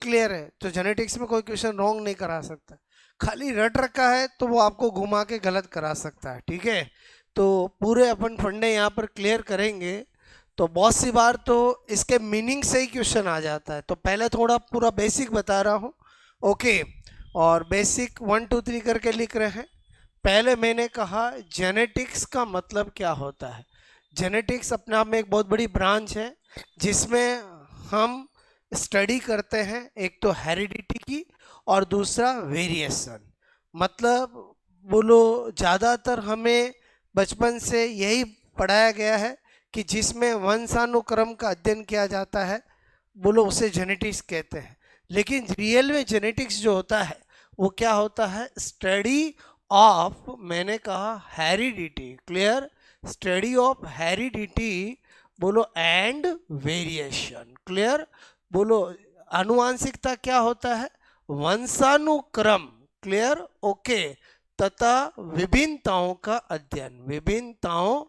Clear है? तो genetics में कोई क्वेश्चन रॉन्ग नहीं करा सकता, खाली रट रखा है तो वो आपको घुमा के गलत करा सकता है, ठीक है? तो पूरे अपन फंडे यहाँ पर क्लियर करेंगे। तो बहुत सी बार तो इसके मीनिंग से ही क्वेश्चन आ जाता है, तो पहले थोड़ा पूरा बेसिक बता रहा हूँ, ओके? और बेसिक 1 2 3 करके लिख रहे हैं। पहले मैंने कहा जेनेटिक्स का मतलब क्या होता है। जेनेटिक्स अपने आप में एक बहुत बड़ी ब्रांच है जिसमें हम स्टडी करते हैं, एक तो हेरिडिटी की और दूसरा वेरिएशन। मतलब बोलो ज़्यादातर हमें बचपन से यही पढ़ाया गया है कि जिसमें वंशानुक्रम का अध्ययन किया जाता है, बोलो उसे जेनेटिक्स कहते हैं। लेकिन रियल में जेनेटिक्स जो होता है वो क्या होता है? स्टडी ऑफ, मैंने कहा heredity, clear? Study of heredity, बोलो एंड वेरिएशन, क्लियर? बोलो आनुवांशिकता क्या होता है? वंशानुक्रम, क्लियर? ओके, तथा विभिन्नताओं का अध्ययन, विभिन्नताओं,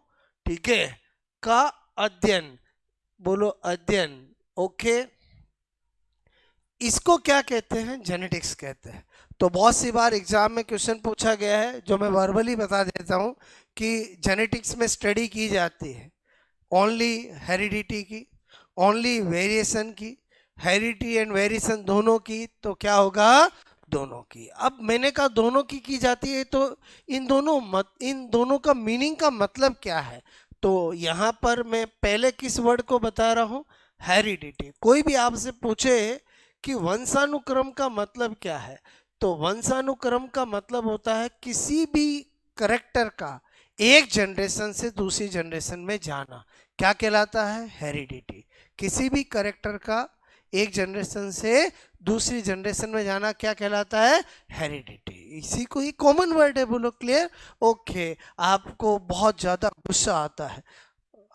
ठीक है, का अध्ययन, बोलो अध्ययन, ओके? इसको क्या कहते हैं? जेनेटिक्स कहते हैं। तो बहुत सी बार एग्जाम में क्वेश्चन पूछा गया है, जो मैं वर्बली बता देता हूं कि जेनेटिक्स में स्टडी की जाती है ओनली हेरिडिटी की, ओनली वेरिएशन की, हेरिडिटी एंड वेरिएशन दोनों की, तो क्या होगा? दोनों की। अब मैंने कहा दोनों की जाती है, तो इन दोनों का मीनिंग का मतलब क्या है? तो यहाँ पर मैं पहले किस वर्ड को बता रहा हूँ? हेरिडिटी। कोई भी आपसे पूछे कि वंशानुक्रम का मतलब क्या है, तो वंशानुक्रम का मतलब होता है किसी भी करेक्टर का एक जनरेशन से दूसरी जनरेशन में जाना, क्या कहलाता है? हेरिडिटी। किसी भी करेक्टर का एक जनरेशन से दूसरी जनरेशन में जाना क्या कहलाता है? हेरिडिटी। इसी को ही कॉमन वर्ड है, बोलो क्लियर? ओके। आपको बहुत ज्यादा गुस्सा आता है,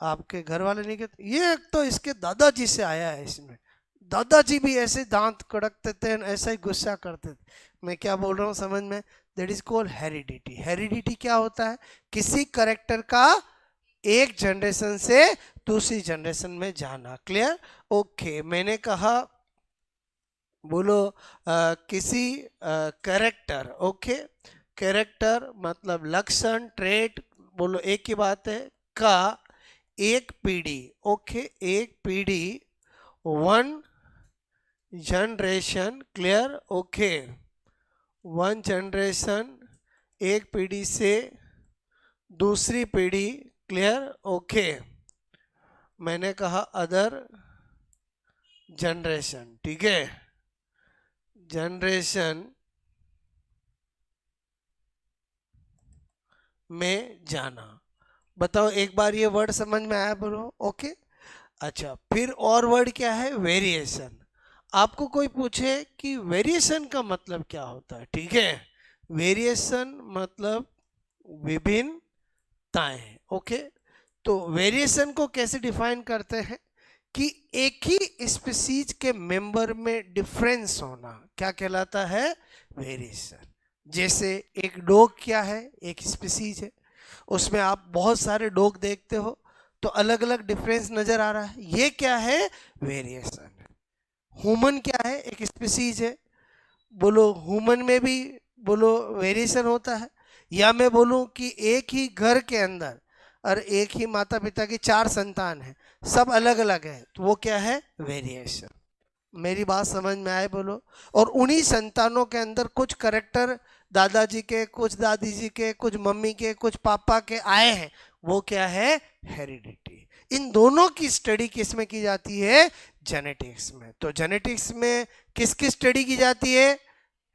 आपके घर वाले नहीं कहते ये तो इसके दादाजी से आया है, इसमें दादाजी भी ऐसे दांत कड़कते थे, ऐसा ही गुस्सा करते थे। मैं क्या बोल रहा हूँ समझ में? That is called heredity. Heredity क्या होता है? किसी करेक्टर का एक जनरेशन से दूसरी जनरेशन में जाना, क्लियर? ओके, मैंने कहा बोलो किसी करेक्टर, ओके? कैरेक्टर मतलब लक्षण, ट्रेट, बोलो एक ही बात है, का एक पीढ़ी, ओके? एक पीढ़ी, one generation, clear? Okay, one generation, एक पीढ़ी से दूसरी पीढ़ी, क्लियर? ओके। मैंने कहा अदर जनरेशन, ठीक है? जनरेशन में जाना। बताओ एक बार ये वर्ड समझ में आया, बोलो ओके? अच्छा, फिर और वर्ड क्या है? वेरिएशन। आपको कोई पूछे कि वेरिएशन का मतलब क्या होता है, ठीक है? वेरिएशन मतलब विभिन्नताएं, ओके? तो वेरिएशन को कैसे डिफाइन करते हैं कि एक ही स्पीसीज के मेंबर में डिफरेंस होना क्या कहलाता है? वेरिएशन। जैसे एक डॉग क्या है? एक स्पीसीज है, उसमें आप बहुत सारे डॉग देखते हो तो अलग अलग डिफरेंस नजर आ रहा है, ये क्या है? वेरिएशन। ह्यूमन क्या है? एक स्पीसीज है, बोलो ह्यूमन में भी बोलो वेरिएशन होता है। या मैं बोलूं कि एक ही घर के अंदर और एक ही माता पिता की 4 संतान है, सब अलग अलग है, तो वो क्या है? वेरिएशन। मेरी बात समझ में आए, बोलो? और उन्हीं संतानों के अंदर कुछ करेक्टर दादाजी के, कुछ दादी जी के, कुछ मम्मी के, कुछ पापा के आए हैं, वो क्या है? हेरिडिटी। इन दोनों की स्टडी किस में की जाती है? जेनेटिक्स में। तो जेनेटिक्स में किसकी स्टडी की जाती है?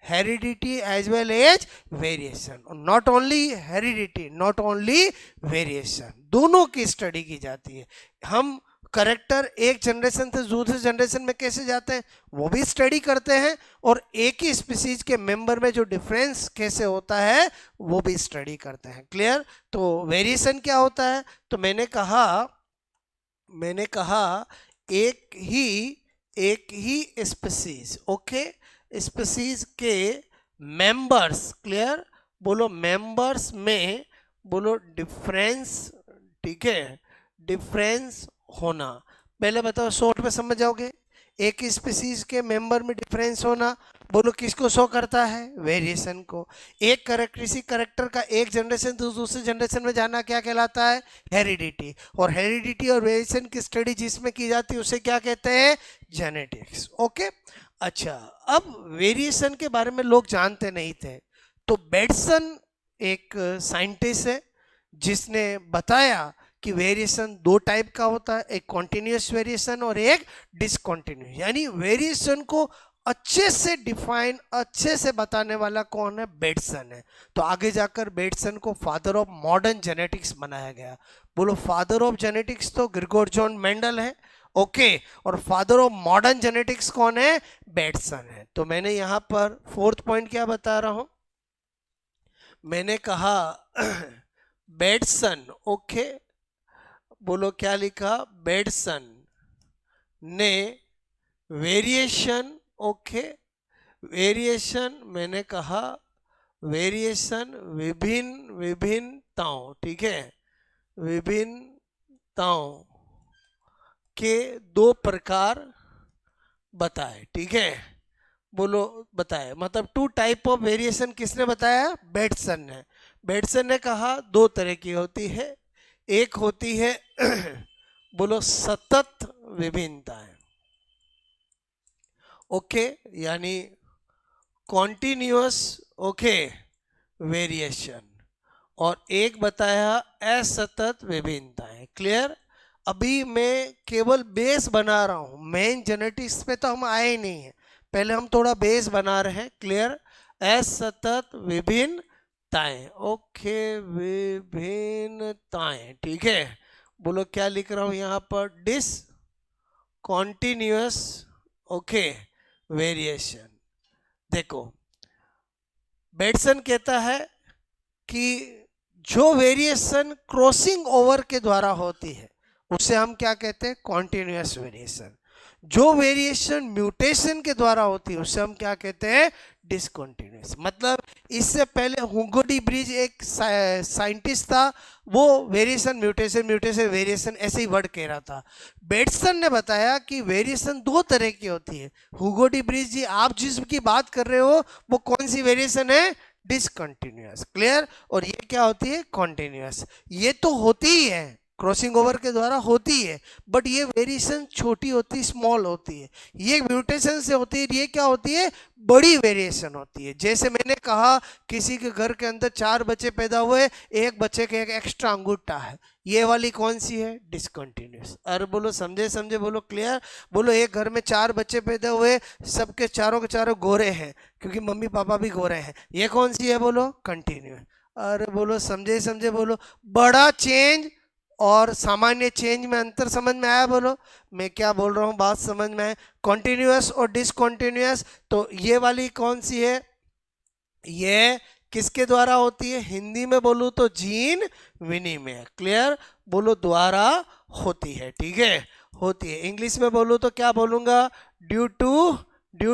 Heredity as well as variation. Not only heredity, not only variation, दोनों की स्टडी की जाती है। हम करेक्टर एक जनरेशन से दूसरे जनरेशन में कैसे जाते हैं वो भी स्टडी करते हैं, और एक ही स्पीसीज के मेंबर में जो डिफरेंस कैसे होता है वो भी स्टडी करते हैं, क्लियर? तो वेरिएशन क्या होता है? तो मैंने कहा एक ही स्पीसीज, ओके? स्पीसीज के मेंबर्स, क्लियर? बोलो मेंबर्स में बोलो डिफरेंस, ठीक है? डिफरेंस होना। पहले बताओ, शॉर्ट में समझ जाओगे। एक स्पीसीज के मेंबर में डिफरेंस होना, बोलो किसको शो करता है? वेरिएशन को। एक किसी करेक्टर का एक जनरेशन से दूसरे जनरेशन में जाना क्या कहलाता है? हेरिडिटी। और हेरिडिटी और वेरिएशन की स्टडी जिसमें की जाती है उसे क्या कहते हैं? जेनेटिक्स। ओके, अच्छा, अब वेरिएशन के बारे में लोग जानते नहीं थे, तो बेटसन एक साइंटिस्ट है जिसने बताया कि वेरिएशन दो टाइप का होता है, एक कॉन्टिन्यूस वेरिएशन और एक डिसकॉन्टिन्यूस। यानी वेरिएशन को अच्छे से डिफाइन, अच्छे से बताने वाला कौन है? बेटसन है। तो आगे जाकर बेटसन को फादर ऑफ मॉडर्न जेनेटिक्स बनाया गया। बोलो फादर ऑफ जेनेटिक्स तो ग्रिगोर जॉन मेंडल है, ओके, और फादर ऑफ मॉडर्न जेनेटिक्स कौन है? बेटसन है। तो मैंने यहां पर फोर्थ पॉइंट क्या बता रहा हूं, मैंने कहा बेटसन, ओके, बोलो क्या लिखा? बेटसन ने वेरिएशन, ओके, वेरिएशन, मैंने कहा वेरिएशन विभिन्नताओं, ठीक है, विभिन्नताओं के दो प्रकार बताए, ठीक है, बोलो बताए, मतलब टू टाइप ऑफ वेरिएशन किसने बताया? बेटसन ने। बेटसन ने कहा दो तरह की होती है, एक होती है बोलो सतत विभिन्नताएं, ओके, यानी कॉन्टिन्यूअस, ओके, वेरिएशन, और एक बताया असतत विभिन्नताएं। क्लियर? अभी मैं केवल बेस बना रहा हूं, मेन जेनेटिक्स पे तो हम आए ही नहीं है, पहले हम थोड़ा बेस बना रहे हैं। क्लियर? असतत विभिन्नताएं, ओके, विभिन्नताएं, ठीक है, बोलो क्या लिख रहा हूं यहां पर? Discontinuous, okay, variation. देखो बेटसन कहता है कि जो वेरिएशन क्रॉसिंग ओवर के द्वारा होती है उसे हम क्या कहते हैं? Continuous variation. जो वेरिएशन म्यूटेशन के द्वारा होती है उसे हम क्या कहते हैं? डिसकॉन्टिन्यूअस। मतलब इससे पहले हुगो डी ब्रिज एक साइंटिस्ट था, वो वेरिएशन म्यूटेशन म्यूटेशन वेरिएशन ऐसे ही वर्ड कह रहा था। बेटसन ने बताया कि वेरिएशन दो तरह की होती है। हुगो डी ब्रिज जी, आप जिसकी बात कर रहे हो वो कौन सी वेरिएशन है? डिसकंटिन्यूअस। क्लियर? और ये क्या होती है? कॉन्टिन्यूअस। ये तो होती ही है, क्रॉसिंग ओवर के द्वारा होती है, बट ये वेरिएशन छोटी होती है, स्मॉल होती है। ये म्यूटेशन से होती है, ये क्या होती है? बड़ी वेरिएशन होती है। जैसे मैंने कहा किसी के घर के अंदर 4 बच्चे पैदा हुए, एक बच्चे के एक एक्स्ट्रा अंगूठा है, ये वाली कौन सी है? डिसकंटिन्यूअस। अरे बोलो समझे समझे, बोलो क्लियर? बोलो एक घर में 4 बच्चे पैदा हुए, सबके चारों के चारों गोरे हैं क्योंकि मम्मी पापा भी गोरे हैं, ये कौन सी है? बोलो कंटिन्यूअस। अरे बोलो समझे समझे, बोलो बड़ा चेंज और सामान्य चेंज में अंतर समझ में आया? बोलो मैं क्या बोल रहा हूँ, बात समझ में आए? कॉन्टिन्यूअस और डिसकॉन्टिन्यूअस, तो ये वाली कौन सी है? ये किसके द्वारा होती है? हिंदी में बोलूं तो जीन विनिमय। क्लियर? बोलो द्वारा होती है, ठीक है, होती है। इंग्लिश में बोलूं तो क्या बोलूंगा? Due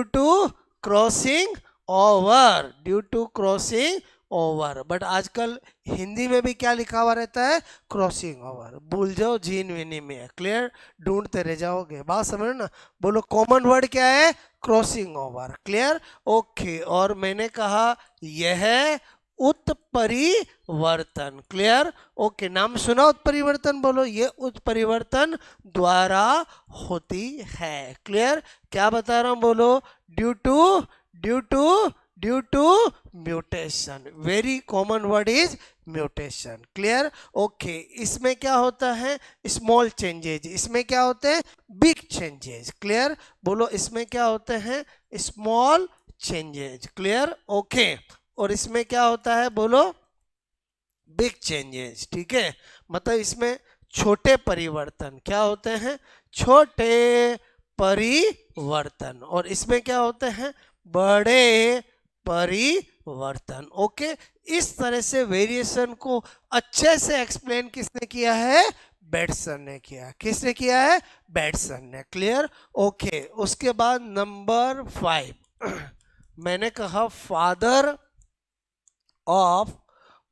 to crossing over, due to crossing over. But आजकल हिंदी में भी क्या लिखा हुआ रहता है? Crossing over. भूल जाओ जीन विनिमय। क्लियर? ढूंढते रह जाओगे, बात समझ ना? बोलो कॉमन वर्ड क्या है? Crossing over. क्लियर? ओके। और मैंने कहा यह उत्परिवर्तन। क्लियर? ओके, नाम सुना उत्परिवर्तन? बोलो ये उत्परिवर्तन द्वारा होती है। क्लियर? क्या बता रहा हूं? बोलो due to mutation. Very common word is mutation. Clear? Okay. इसमें क्या होता है? Small changes. इसमें क्या होते हैं? Big changes. क्लियर? बोलो इसमें क्या होते हैं? Small changes. क्लियर? ओके। और इसमें क्या होता है? बोलो बिग चेंजेस। ठीक है, मतलब इसमें छोटे परिवर्तन। क्या होते हैं? छोटे परिवर्तन। और इसमें क्या होते हैं? बड़े परिवर्तन। ओके, इस तरह से वेरिएशन को अच्छे से एक्सप्लेन किसने किया है? बेटसन ने किया। किसने किया है? बेटसन ने। क्लियर? ओके। उसके बाद नंबर 5 मैंने कहा फादर ऑफ,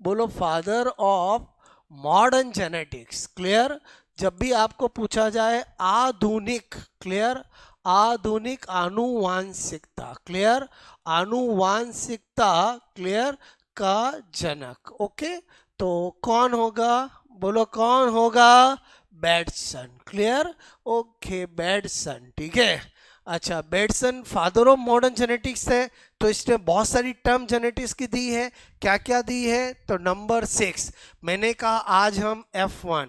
बोलो father of modern genetics. Clear? जब भी आपको पूछा जाए आधुनिक, क्लियर, आधुनिक आनुवांशिकता, क्लियर, आनुवांशिकता, क्लियर, का जनक। ओके, तो कौन होगा, बोलो कौन होगा, बेडसन, क्लियर, ओके बेडसन, ठीक है। अच्छा, बेडसन फादर ऑफ मॉडर्न जेनेटिक्स है, तो इसने बहुत सारी टर्म जेनेटिक्स की दी है। क्या क्या दी है, तो नंबर 6 मैंने कहा आज हम F1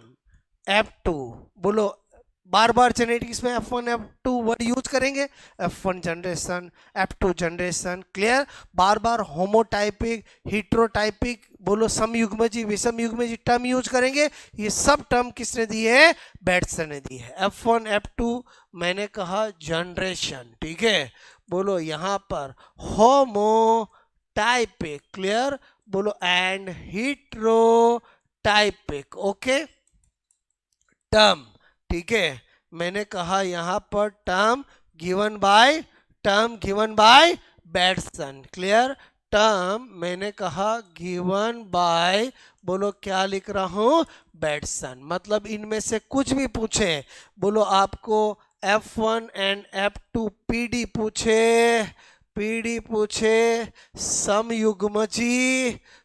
F2, बोलो बार बार जेनेटिक्स में F1 F2 वर्ड यूज करेंगे, F1 generation F2 generation, clear, बार बार होमोटाइपिक हीट्रोटाइपिक, बोलो समयुग्मजी विषमयुग्मजी टर्म यूज करेंगे। ये सब टर्म किसने दी है, बेडसन ने दी है। F1 F2 मैंने कहा जनरेशन, ठीक है, बोलो यहाँ पर होमोटाइपिक, क्लियर, बोलो एंड हीट्रोटाइपिक, ओके टर्म, ठीक है, मैंने कहा यहाँ पर term given by Bateson, clear, term मैंने कहा गिवन बाय, बोलो क्या लिख रहा हूं, बेडसन। मतलब इनमें से कुछ भी पूछे, बोलो आपको F1 एंड F2 पीडी पूछे,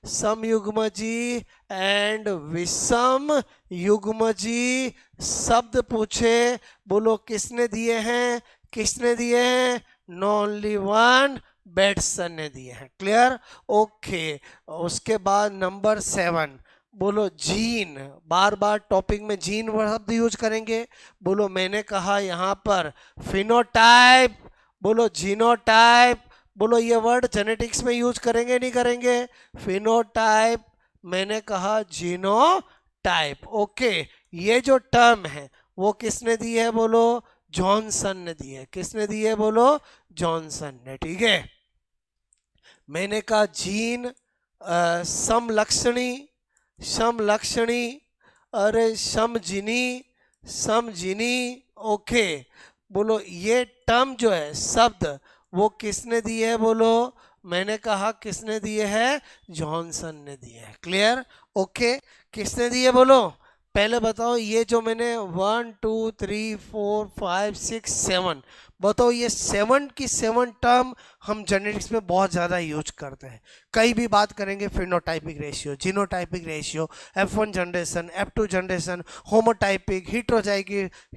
समयुग्मजी एंड विषम युग्मजी शब्द पूछे, बोलो किसने दिए हैं, नो ओनली वन, बेडसन ने दिए हैं, क्लियर, ओके। उसके बाद नंबर 7, बोलो जीन, बार बार टॉपिक में जीन शब्द यूज करेंगे, बोलो मैंने कहा यहाँ पर फिनोटाइप, बोलो जीनोटाइप, बोलो ये वर्ड जेनेटिक्स में यूज करेंगे नहीं करेंगे, फिनोटाइप, मैंने कहा जीनोटाइप, ओके। ये जो टर्म है वो किसने दी है, बोलो जॉनसन ने दी है, किसने दी है, बोलो जॉनसन ने, ठीक है। मैंने कहा जीन समलक्षणी, अरे समजिनी, ओके, बोलो ये टर्म जो है शब्द वो किसने दिए है, बोलो मैंने कहा किसने दिए है, जॉनसन ने दिए है, क्लियर, ओके। किसने दिए बोलो, पहले बताओ ये जो मैंने 1 2 3 4 5 6 7 बताओ, ये 7 की 7 टर्म हम जेनेटिक्स में बहुत ज़्यादा यूज करते हैं। कई भी बात करेंगे, phenotypic ratio, genotypic ratio, F1 generation, F2 generation, homotypic,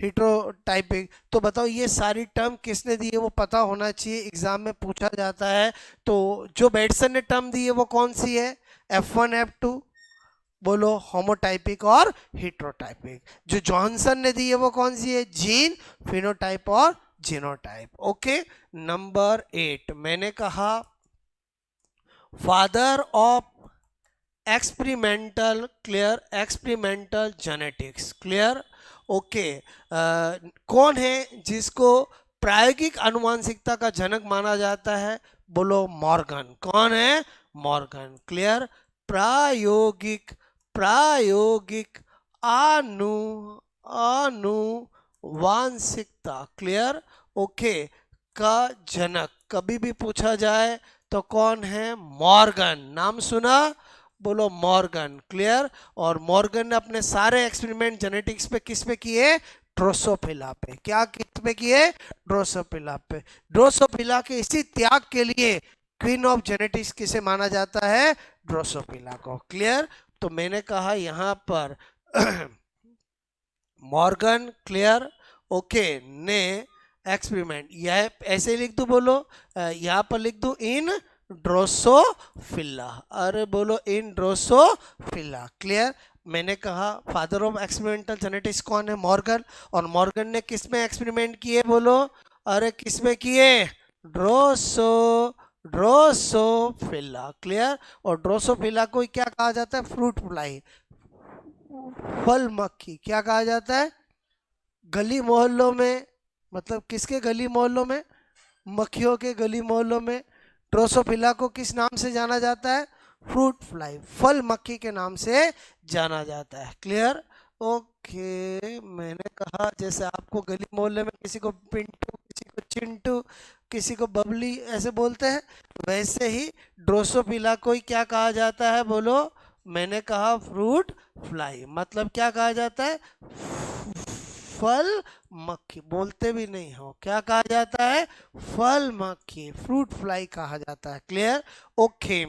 heterotypic, तो बताओ ये सारी टर्म किसने दी है, वो पता होना चाहिए, एग्जाम में पूछा जाता है। तो जो बेडसन ने टर्म दी है वो कौन सी है, F1 F2, बोलो होमोटाइपिक और हीट्रोटाइपिक। जो जॉनसन ने दी है वो कौन सी है, जीन, फिनोटाइप और जीनोटाइप, ओके। नंबर 8 मैंने कहा father of experimental, clear, experimental genetics, clear, okay. कौन है जिसको प्रायोगिक आनुवांशिकता का जनक माना जाता है, बोलो मॉर्गन, कौन है, मॉर्गन, क्लियर, प्रायोगिक आनुवांशिकता, क्लियर, ओके, का जनक कभी भी पूछा जाए तो कौन है, मॉर्गन, नाम सुना, बोलो मॉर्गन, क्लियर। और मॉर्गन ने अपने सारे एक्सपेरिमेंट जेनेटिक्स पे किस पे किए, ड्रोसोफिला पे, क्या किस पे किए, ड्रोसोफिला पे। ड्रोसोफिला के इसी त्याग के लिए क्वीन ऑफ जेनेटिक्स किसे माना जाता है, ड्रोसोफिला को, क्लियर। तो मैंने कहा यहाँ पर मॉर्गन, क्लियर, ओके, ने एक्सपेरिमेंट, यह ऐसे लिख दो, बोलो यहाँ पर लिख दो इन ड्रोसोफिला, अरे बोलो इन ड्रोसोफिला, क्लियर। मैंने कहा फादर ऑफ एक्सपेरिमेंटल जेनेटिक्स कौन है, मॉर्गन, और मॉर्गन ने किस में एक्सपेरिमेंट किए, बोलो अरे किस में किए, ड्रोसोफिला, क्लियर। और ड्रोसोफिला को क्या कहा जाता है, फ्रूट फ्लाई, फल मक्खी, क्या कहा जाता है, गली मोहल्लों में, मतलब किसके गली मोहल्लों में, मक्खियों के गली मोहल्लों में ड्रोसोफिला को किस नाम से जाना जाता है, फ्रूट फ्लाई, फल मक्खी के नाम से जाना जाता है, क्लियर, ओके। मैंने कहा जैसे आपको गली मोहल्ले में किसी को पिंटू, किसी को चिंटू, किसी को बबली ऐसे बोलते हैं, वैसे ही ड्रोसोफिला को ही क्या कहा जाता है, बोलो मैंने कहा फ्रूट फ्लाई, मतलब क्या कहा जाता है, फल मक्खी, बोलते भी नहीं हो, क्या कहा जाता है? फल मक्खी, फ्रूट फ्लाई कहा जाता है। क्लियर? ओके,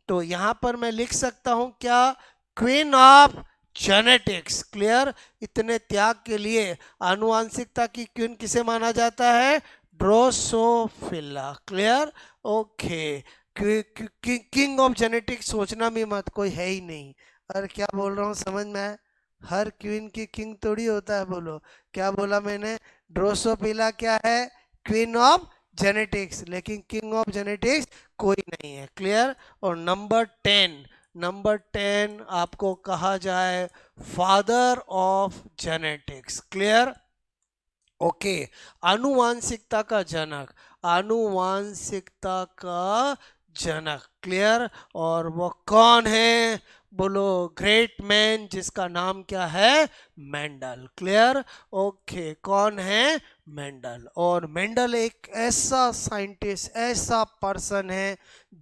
तो यहां पर मैं लिख सकता हूं क्या? Queen of genetics. क्लियर? इतने त्याग के लिए आनुवांशिकता की क्वीन किसे माना जाता है? Drosophila. Clear? Okay, king of genetics सोचना भी मत, कोई है ही नहीं। अरे क्या बोल रहा हूँ, समझ में आया? हर क्वीन की किंग थोड़ी होता है। बोलो क्या बोला मैंने? ड्रोसोफिला क्या है? क्वीन ऑफ जेनेटिक्स, लेकिन किंग ऑफ जेनेटिक्स कोई नहीं है। क्लियर? और नंबर 10, नंबर 10 आपको कहा जाए father of genetics. Clear? Okay, आनुवांशिकता का जनक, आनुवांशिकता का जनक। क्लियर? और वो कौन है? बोलो, ग्रेट मैन जिसका नाम क्या है? मेंडल। क्लियर? ओके, कौन है? मेंडल। और मेंडल एक ऐसा साइंटिस्ट, ऐसा पर्सन है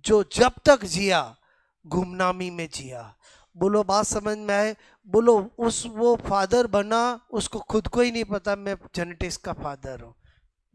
जो जब तक जिया गुमनामी में जिया। बोलो बात समझ में आए? बोलो, उस वो फादर बना, उसको खुद को ही नहीं पता मैं जेनेटिक्स का फादर हूँ।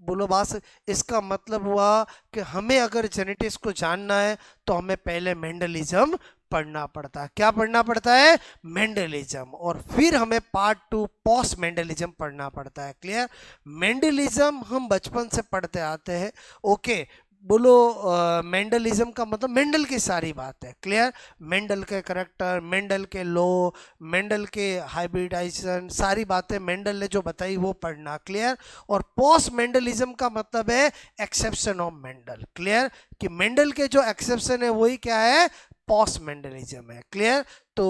बोलो बात, इसका मतलब हुआ कि हमें अगर जेनेटिक्स को जानना है तो हमें पहले मेंडलिज्म पढ़ना पड़ता है। क्या पढ़ना पड़ता है? मेंडलिज्म। और फिर हमें पार्ट 2 पोस्ट मेंडलिज्म पढ़ना पड़ता है। क्लियर? मेंडलिज्म हम बचपन से पढ़ते आते हैं। ओके, बोलो, मेंडलिज्म का मतलब मेंडल की सारी बात है। क्लियर? मेंडल के करेक्टर, मेंडल के लॉ, मेंडल के हाइब्रिडाइजेशन, सारी बातें मेंडल ने जो बताई वो पढ़ना। क्लियर? और पोस्ट मेंडलिज्म का मतलब है एक्सेप्शन ऑफ मेंडल। क्लियर? कि मेंडल के जो एक्सेप्शन है वही क्या है? पोस्ट मेंडलिज्म है। क्लियर? तो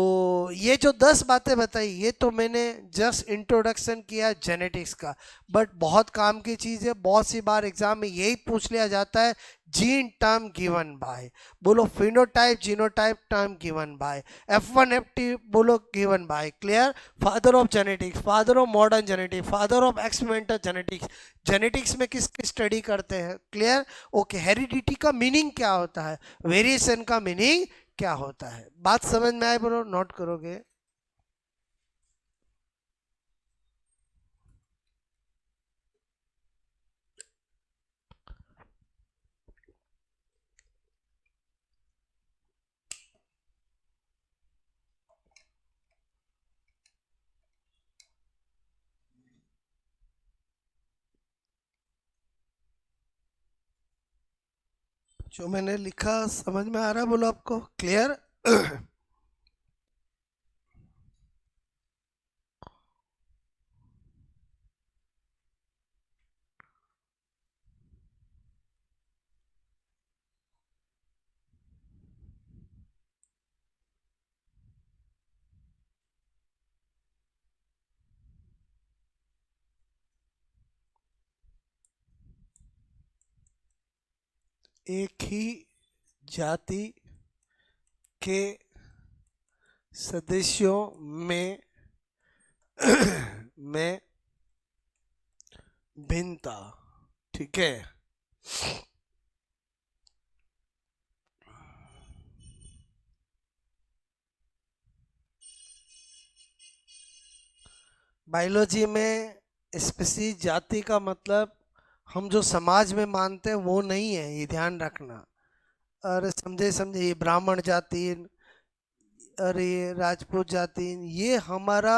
ये जो 10 बातें बताई, ये तो मैंने जस्ट इंट्रोडक्शन किया जेनेटिक्स का, बट बहुत काम की चीज़ है। बहुत सी बार एग्जाम में यही पूछ लिया जाता है, जीन टर्म गिवन बाय। बोलो phenotype genotype term given bye, F1 F2 बोलो given by. Clear? Father of genetics, father of modern genetics, father of experimental genetics, genetics में किसकी स्टडी करते हैं। क्लियर? ओके, हेरिडिटी का मीनिंग क्या होता है, वेरिएशन का मीनिंग क्या होता है। बात समझ में आए? बोलो, नोट करोगे? जो मैंने लिखा समझ में आ रहा है? बोलो आपको क्लियर? एक ही जाति के सदस्यों में में भिन्नता। ठीक है? बायोलॉजी में स्पीसीज, जाति का मतलब हम जो समाज में मानते हैं वो नहीं है, ये ध्यान रखना। अरे समझे समझे, ये ब्राह्मण जाति, अरे ये राजपूत जाति, ये हमारा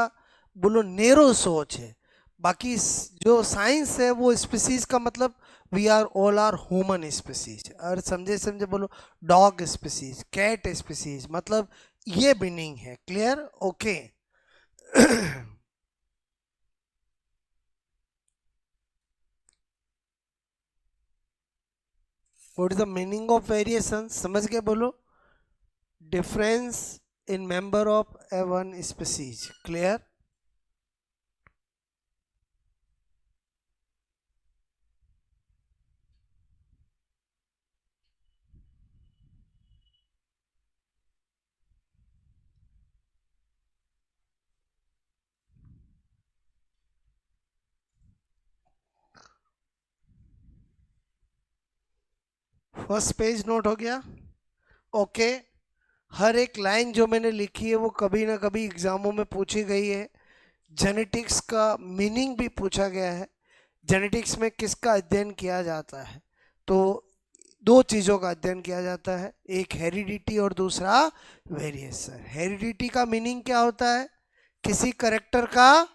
बोलो नेरो सोच है। बाकी जो साइंस है वो स्पीसीज का मतलब we are all are human species. अरे समझे समझे, बोलो डॉग स्पीसीज, कैट स्पीसीज, मतलब ये मीनिंग है। Clear? Okay. What is the meaning of variation? समझ के बोलो, difference in member of A one species. Clear? First page note हो गया? ओके। हर एक लाइन जो मैंने लिखी है वो कभी ना कभी एग्जामों में पूछी गई है। जेनेटिक्स का मीनिंग भी पूछा गया है। जेनेटिक्स में किसका अध्ययन किया जाता है? तो दो चीज़ों का अध्ययन किया जाता है, एक हेरिडिटी और दूसरा वेरिएशन। हेरिडिटी का मीनिंग क्या होता है? किसी करेक्टर का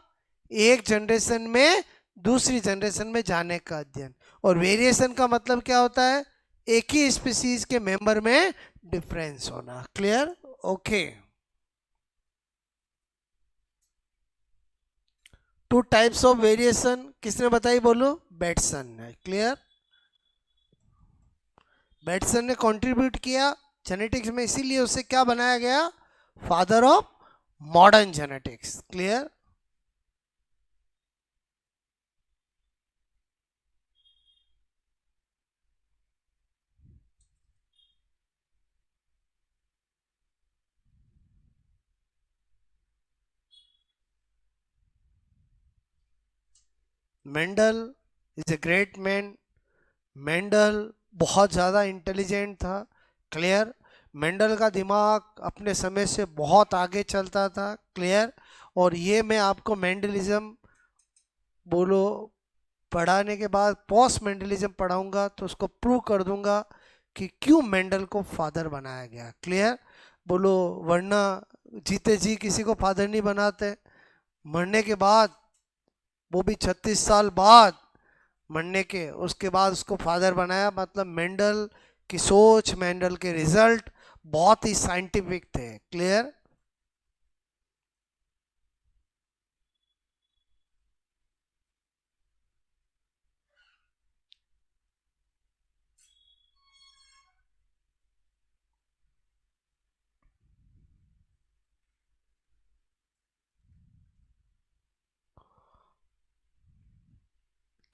एक जनरेशन में दूसरी जनरेशन में जाने का अध्ययन। और वेरिएशन का मतलब क्या होता है? एक ही स्पीसीज के मेंबर में डिफरेंस होना। Clear? Okay. Two types of variation किसने बताई? बोलो। बेटसन ने। क्लियर? बेटसन ने कंट्रीब्यूट किया जेनेटिक्स में, इसीलिए उसे क्या बनाया गया? Father of modern genetics. Clear? Mendel is a great man. Mendel बहुत ज़्यादा इंटेलिजेंट था। क्लियर? मेंडल का दिमाग अपने समय से बहुत आगे चलता था। क्लियर? और ये मैं आपको मेंडलिज्म बोलो पढ़ाने के बाद पोस्ट मेंडलिज्म पढ़ाऊंगा तो उसको प्रूव कर दूंगा कि क्यों मेंडल को फादर बनाया गया। क्लियर? बोलो। वरना जीते जी किसी को फादर नहीं बनाते, मरने के बाद, वो भी 36 साल बाद मरने के उसके बाद उसको फादर बनाया। मतलब मेंडल की सोच, मेंडल के रिजल्ट बहुत ही साइंटिफिक थे। क्लियर?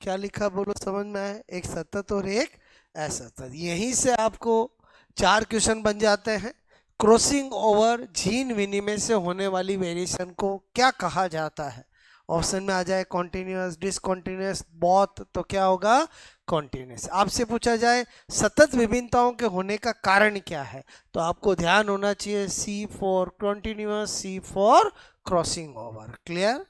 क्या लिखा बोलो, समझ में आए? एक सतत और एक असतत। यहीं से आपको चार क्वेश्चन बन जाते हैं। क्रॉसिंग ओवर जीन विनिमय से होने वाली वेरिएशन को क्या कहा जाता है? ऑप्शन में आ जाए कॉन्टिन्यूस, डिसकॉन्टिन्यूस, बहुत, तो क्या होगा? कॉन्टिन्यूस। आपसे पूछा जाए सतत विभिन्नताओं के होने का कारण क्या है, तो आपको ध्यान होना चाहिए C for continuous, C for crossing over. Clear?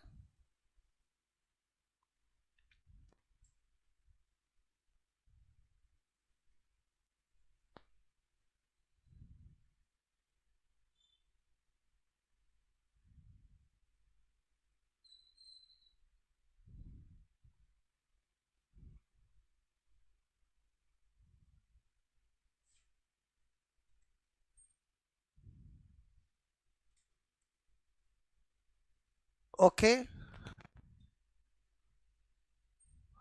Okay,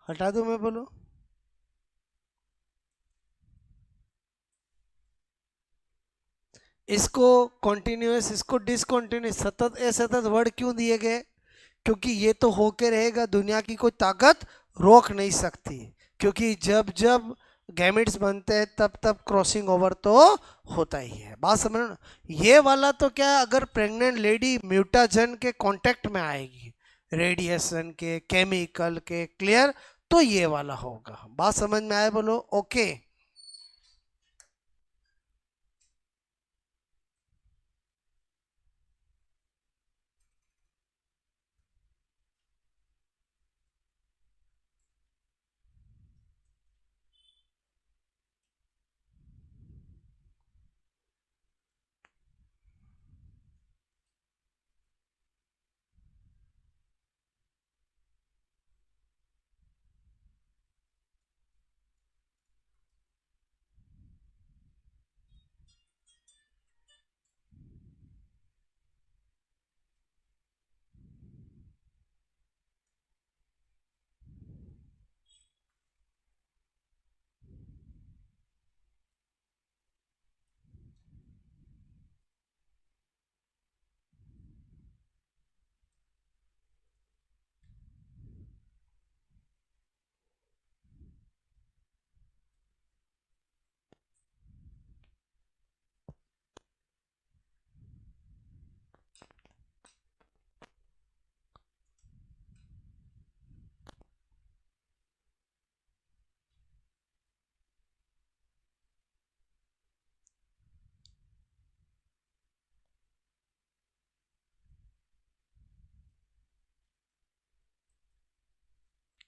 हटा दूं मैं? बोलो। इसको कॉन्टिन्यूस, इसको डिसकॉन्टिन्यूस, सतत असतत वर्ड क्यों दिए गए? क्योंकि ये तो होके रहेगा, दुनिया की कोई ताकत रोक नहीं सकती। क्योंकि जब जब गैमेट्स बनते हैं तब तब क्रॉसिंग ओवर तो होता ही है। बात समझ ना? ये वाला तो क्या है, अगर प्रेग्नेंट लेडी म्यूटाजन के कांटेक्ट में आएगी, रेडिएशन के, केमिकल के, क्लियर, तो ये वाला होगा। बात समझ में आए? बोलो। ओके।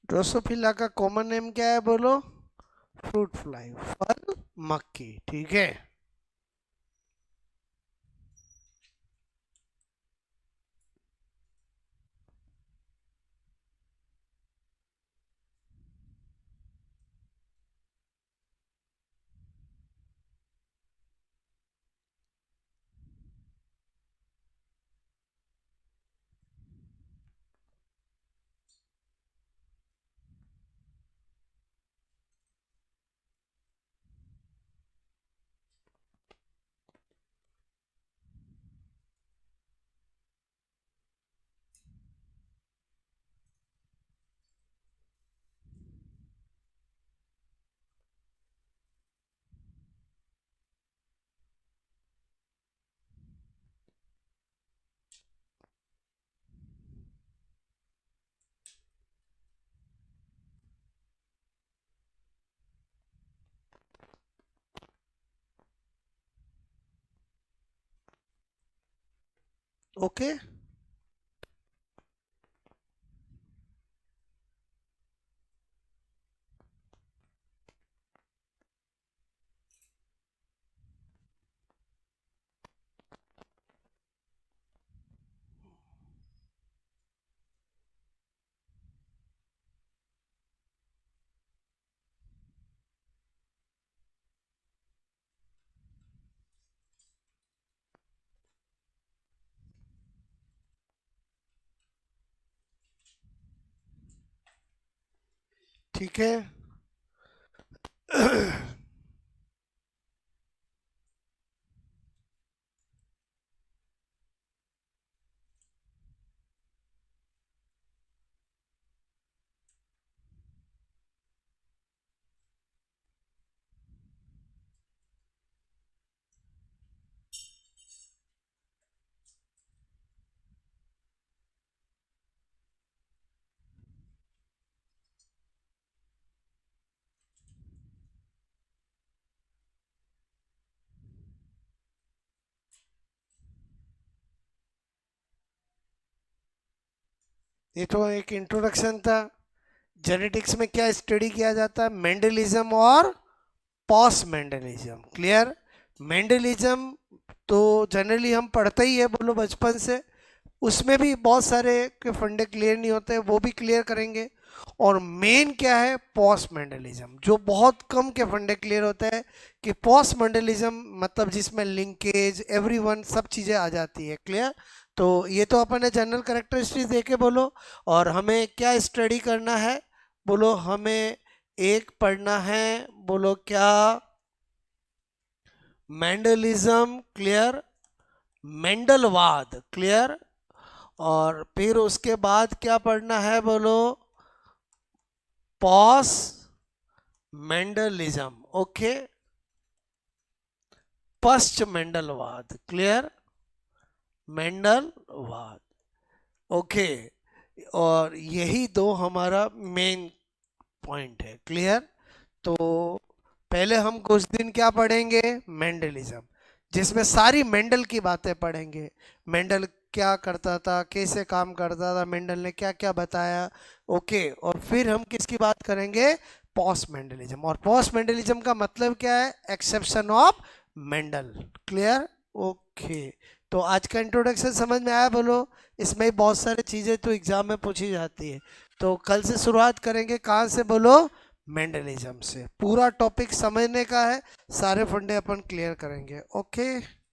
ड्रोसोफिला का कॉमन नेम क्या है बोलो? फ्रूट फ्लाई, फल मक्खी, ठीक है। ओके, ठीक है। ये तो एक इंट्रोडक्शन था। जेनेटिक्स में क्या स्टडी किया जाता है? मेंडलिज्म और पॉस्ट मेंडलिज्म, क्लियर। मेंडलिज्म तो जनरली हम पढ़ते ही है बोलो बचपन से, उसमें भी बहुत सारे के फंडे क्लियर नहीं होते, वो भी क्लियर करेंगे। और मेन क्या है? पोस्ट मेंडलिज्म, जो बहुत कम के फंडे क्लियर होते हैं। कि पोस्ट मेंडलिज्म मतलब जिसमें लिंकेज एवरीवन सब चीज़ें आ जाती है, क्लियर। तो ये तो अपन ने जनरल कैरेक्टरिस्टिक्स देखे बोलो। और हमें क्या स्टडी करना है बोलो? हमें एक पढ़ना है बोलो क्या? Mendelism, clear. मेंडलवाद, क्लियर। और फिर उसके बाद क्या पढ़ना है बोलो? Post Mendelism, okay. पश्च मेंडलवाद, क्लियर। मेंडलवाद, ओके। और यही दो हमारा मेन पॉइंट है, क्लियर। तो पहले हम कुछ दिन क्या पढ़ेंगे? मेंडलिज्म, जिसमें सारी मेंडल की बातें पढ़ेंगे। मेंडल क्या करता था, कैसे काम करता था, मेंडल ने क्या क्या बताया, ओके। और फिर हम किसकी बात करेंगे? Post Mendelism. और पोस्ट मेंडलिज्म का मतलब क्या है? Exception of Mendel, clear, okay. तो आज का इंट्रोडक्शन समझ में आया बोलो? इसमें बहुत सारी चीज़ें तो एग्जाम में पूछी जाती है। तो कल से शुरुआत करेंगे कहाँ से बोलो? मेंडलिज्म से। पूरा टॉपिक समझने का है, सारे फंडे अपन क्लियर करेंगे, ओके।